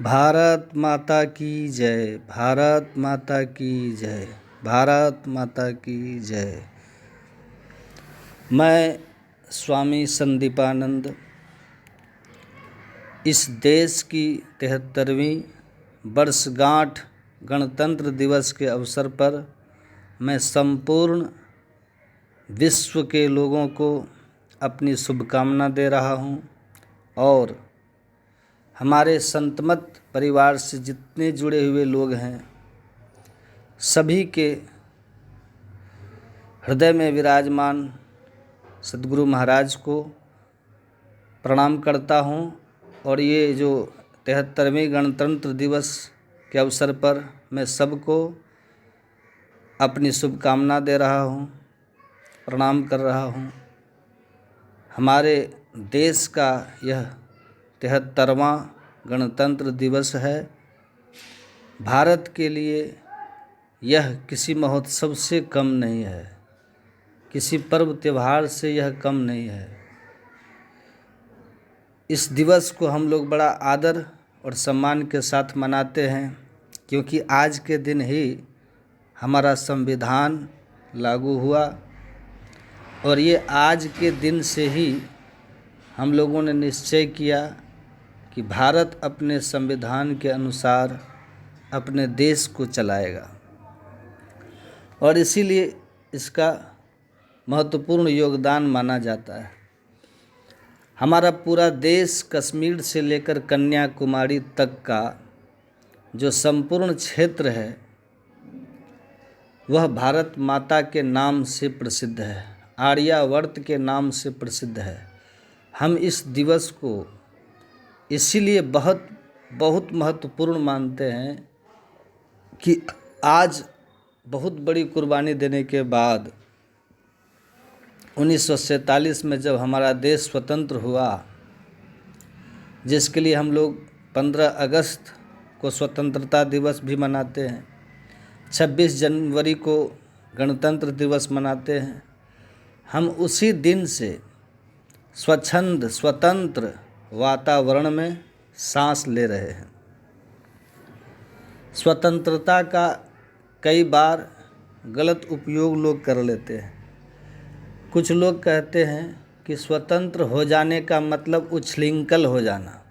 भारत माता की जय। भारत माता की जय। भारत माता की जय। मैं स्वामी संदीपानंद इस देश की 73वीं वर्षगांठ गणतंत्र दिवस के अवसर पर मैं संपूर्ण विश्व के लोगों को अपनी शुभकामना दे रहा हूँ और हमारे संतमत परिवार से जितने जुड़े हुए लोग हैं सभी के हृदय में विराजमान सद्गुरु महाराज को प्रणाम करता हूँ। और ये जो 73वें गणतंत्र दिवस के अवसर पर मैं सबको अपनी शुभकामना दे रहा हूँ, प्रणाम कर रहा हूँ। हमारे देश का यह 73वां गणतंत्र दिवस है। भारत के लिए यह किसी महोत्सव से कम नहीं है, किसी पर्व त्यौहार से यह कम नहीं है। इस दिवस को हम लोग बड़ा आदर और सम्मान के साथ मनाते हैं क्योंकि आज के दिन ही हमारा संविधान लागू हुआ और ये आज के दिन से ही हम लोगों ने निश्चय किया कि भारत अपने संविधान के अनुसार अपने देश को चलाएगा और इसीलिए इसका महत्वपूर्ण योगदान माना जाता है। हमारा पूरा देश कश्मीर से लेकर कन्याकुमारी तक का जो संपूर्ण क्षेत्र है वह भारत माता के नाम से प्रसिद्ध है, आर्यावर्त के नाम से प्रसिद्ध है। हम इस दिवस को इसीलिए बहुत महत्वपूर्ण मानते हैं कि आज बहुत बड़ी कुर्बानी देने के बाद 1947 में जब हमारा देश स्वतंत्र हुआ, जिसके लिए हम लोग 15 अगस्त को स्वतंत्रता दिवस भी मनाते हैं, 26 जनवरी को गणतंत्र दिवस मनाते हैं, हम उसी दिन से स्वच्छंद स्वतंत्र वातावरण में सांस ले रहे हैं। स्वतंत्रता का कई बार गलत उपयोग लोग कर लेते हैं। कुछ लोग कहते हैं कि स्वतंत्र हो जाने का मतलब उच्छृंखल हो जाना।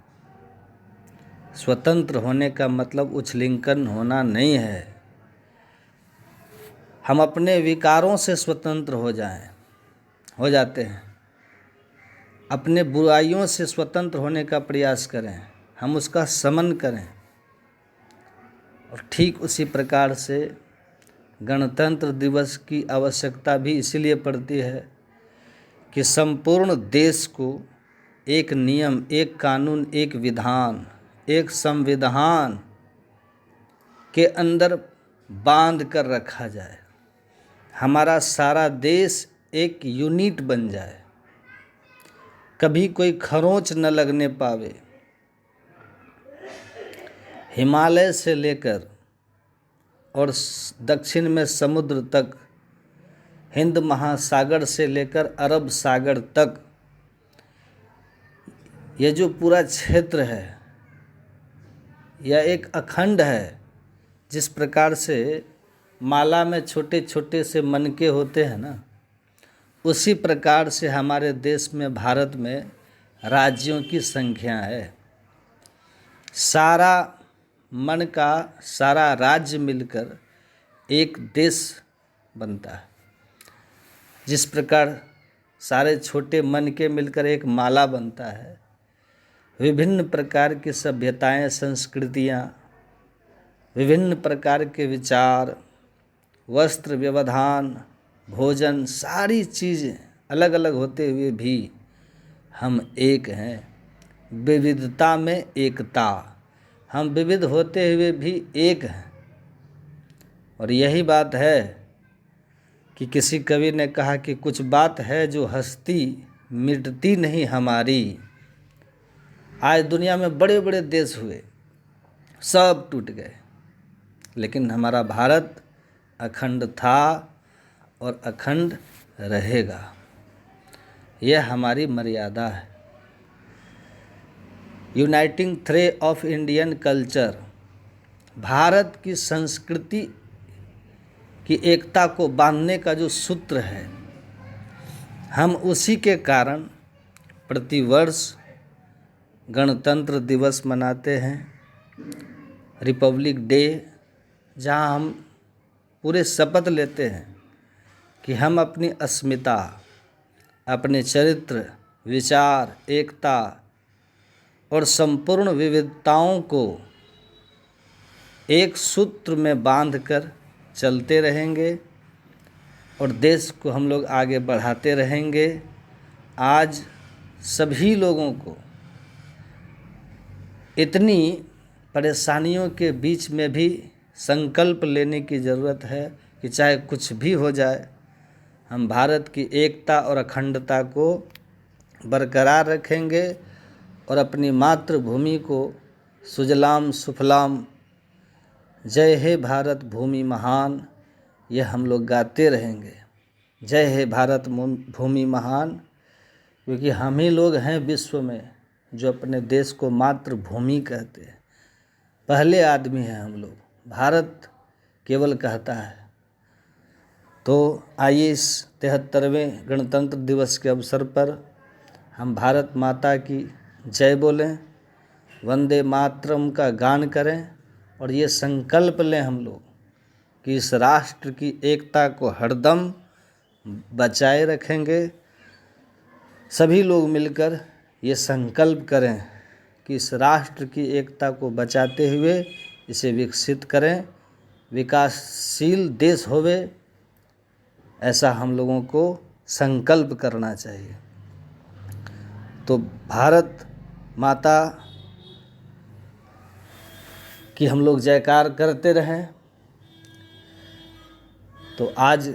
स्वतंत्र होने का मतलब उच्छृंखल होना नहीं है। हम अपने विकारों से स्वतंत्र हो जाते हैं। अपने बुराइयों से स्वतंत्र होने का प्रयास करें, हम उसका शमन करें। और ठीक उसी प्रकार से गणतंत्र दिवस की आवश्यकता भी इसीलिए पड़ती है कि संपूर्ण देश को एक नियम, एक कानून, एक विधान, एक संविधान के अंदर बांध कर रखा जाए। हमारा सारा देश एक यूनिट बन जाए, कभी कोई खरोंच न लगने पावे। हिमालय से लेकर और दक्षिण में समुद्र तक, हिंद महासागर से लेकर अरब सागर तक, यह जो पूरा क्षेत्र है यह एक अखंड है। जिस प्रकार से माला में छोटे छोटे से मनके होते हैं ना, उसी प्रकार से हमारे देश में, भारत में राज्यों की संख्या है। सारा मन का सारा राज्य मिलकर एक देश बनता है। जिस प्रकार सारे छोटे मन के मिलकर एक माला बनता है, विभिन्न प्रकार की सभ्यताएं, संस्कृतियां, विभिन्न प्रकार के विचार, वस्त्र, व्यवधान, भोजन, सारी चीज़ें अलग अलग होते हुए भी हम एक हैं। विविधता में एकता, हम विविध होते हुए भी एक हैं। और यही बात है कि किसी कवि ने कहा कि कुछ बात है जो हस्ती मिटती नहीं हमारी। आज दुनिया में बड़े बड़े देश हुए, सब टूट गए, लेकिन हमारा भारत अखंड था और अखंड रहेगा। यह हमारी मर्यादा है। Uniting thread of Indian culture, Bharat की संस्कृति की एकता को बांधने का जो सूत्र है, हम उसी के कारण प्रतिवर्ष गणतंत्र दिवस मनाते हैं, रिपब्लिक डे, जहां हम पूरे शपथ लेते हैं कि हम अपनी अस्मिता, अपने चरित्र, विचार, एकता और संपूर्ण विविधताओं को एक सूत्र में बांधकर चलते रहेंगे और देश को हम लोग आगे बढ़ाते रहेंगे। आज सभी लोगों को इतनी परेशानियों के बीच में भी संकल्प लेने की ज़रूरत है कि चाहे कुछ भी हो जाए, हम भारत की एकता और अखंडता को बरकरार रखेंगे और अपनी मातृभूमि को सुजलाम सुफलाम, जय हे भारत भूमि महान, यह हम लोग गाते रहेंगे। जय हे भारत भूमि महान, क्योंकि हम ही लोग हैं विश्व में जो अपने देश को मातृभूमि कहते हैं। पहले आदमी हैं हम लोग, भारत केवल कहता है। तो आइए इस 73वें गणतंत्र दिवस के अवसर पर हम भारत माता की जय बोलें, वंदे मातरम का गान करें और ये संकल्प लें हम लोग कि इस राष्ट्र की एकता को हरदम बचाए रखेंगे। सभी लोग मिलकर ये संकल्प करें कि इस राष्ट्र की एकता को बचाते हुए इसे विकसित करें, विकासशील देश होवे, ऐसा हम लोगों को संकल्प करना चाहिए। तो भारत माता की हम लोग जयकार करते रहें। तो आज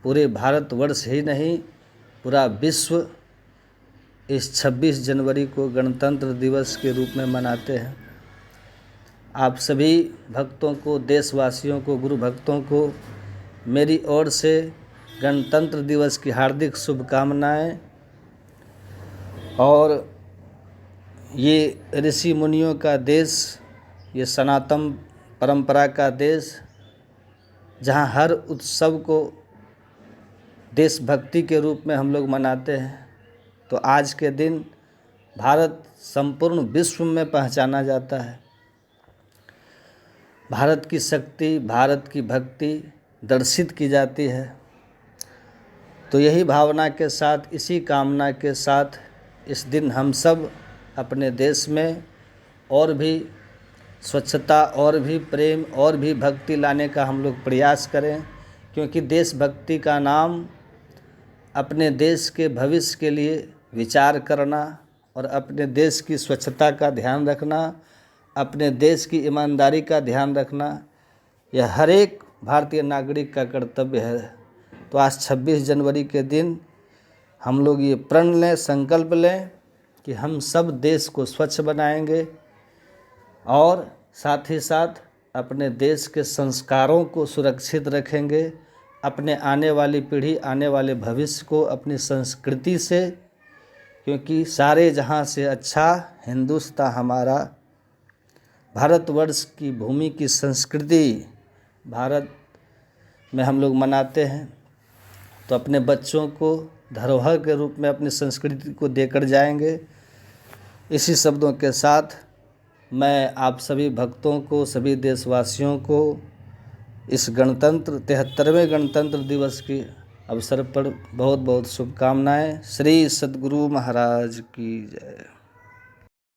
पूरे भारतवर्ष ही नहीं, पूरा विश्व इस 26 जनवरी को गणतंत्र दिवस के रूप में मनाते हैं। आप सभी भक्तों को, देशवासियों को, गुरु भक्तों को मेरी ओर से गणतंत्र दिवस की हार्दिक शुभकामनाएं। और ये ऋषि मुनियों का देश, ये सनातन परंपरा का देश, जहाँ हर उत्सव को देशभक्ति के रूप में हम लोग मनाते हैं, तो आज के दिन भारत संपूर्ण विश्व में पहचाना जाता है। भारत की शक्ति, भारत की भक्ति दर्शित की जाती है। तो यही भावना के साथ, इसी कामना के साथ इस दिन हम सब अपने देश में और भी स्वच्छता, और भी प्रेम, और भी भक्ति लाने का हम लोग प्रयास करें, क्योंकि देशभक्ति का नाम अपने देश के भविष्य के लिए विचार करना और अपने देश की स्वच्छता का ध्यान रखना, अपने देश की ईमानदारी का ध्यान रखना, यह हर एक भारतीय नागरिक का कर्तव्य है। तो आज 26 जनवरी के दिन हम लोग ये प्रण लें, संकल्प लें कि हम सब देश को स्वच्छ बनाएंगे और साथ ही साथ अपने देश के संस्कारों को सुरक्षित रखेंगे, अपने आने वाली पीढ़ी, आने वाले भविष्य को अपनी संस्कृति से, क्योंकि सारे जहां से अच्छा हिंदुस्तान हमारा, भारतवर्ष की भूमि की संस्कृति भारत में हम लोग मनाते हैं। तो अपने बच्चों को धरोहर के रूप में अपनी संस्कृति को देकर जाएंगे। इसी शब्दों के साथ मैं आप सभी भक्तों को, सभी देशवासियों को इस 73वें गणतंत्र दिवस के अवसर पर बहुत बहुत शुभकामनाएं। श्री सद्गुरु महाराज की जय।